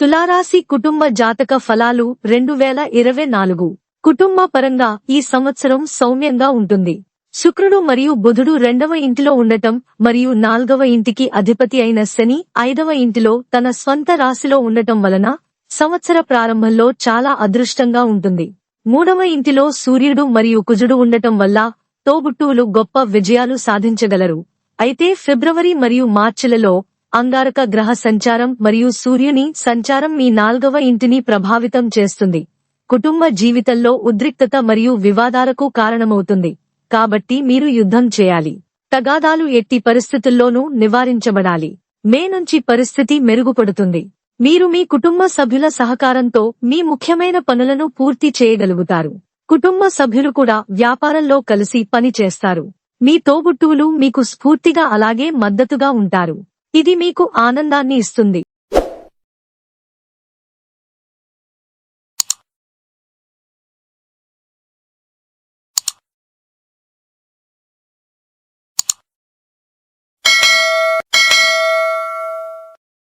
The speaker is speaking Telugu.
తులారాశి కుటుంబ జాతక ఫలాలు 2024 కుటుంబ పరంగా ఈ సంవత్సరం సౌమ్యంగా ఉంటుంది. శుక్రుడు మరియు బుధుడు 2వ ఇంటిలో ఉండటం మరియు 4వ ఇంటికి అధిపతి అయిన శని 5వ ఇంటిలో తన స్వంత రాశిలో ఉండటం వలన సంవత్సర ప్రారంభంలో చాలా అదృష్టంగా ఉంటుంది. 3వ ఇంటిలో సూర్యుడు మరియు కుజుడు ఉండటం వల్ల తోబుట్టువులు గొప్ప విజయాలు సాధించగలరు. అయితే ఫిబ్రవరి మరియు మార్చిలలో అంగారక గ్రహ సంచారం మరియు సూర్యుని సంచారం మీ 4వ ఇంటిని ప్రభావితం చేస్తుంది. కుటుంబ జీవితంలో ఉద్రిక్తత మరియు వివాదాలకు కారణమవుతుంది. కాబట్టి మీరు యుద్ధం చేయాలి. తగాదాలు ఎట్టి పరిస్థితుల్లోనూ నివారించబడాలి. మే నుంచి పరిస్థితి మెరుగుపడుతుంది. మీరు మీ కుటుంబ సభ్యుల సహకారంతో మీ ముఖ్యమైన పనులను పూర్తి చేయగలుగుతారు. కుటుంబ సభ్యులు కూడా వ్యాపారంలో కలిసి పని చేస్తారు. మీ తోబుట్టువులు మీకు స్ఫూర్తిగా అలాగే మద్దతుగా ఉంటారు. ఇది మీకు ఆనందాన్ని ఇస్తుంది.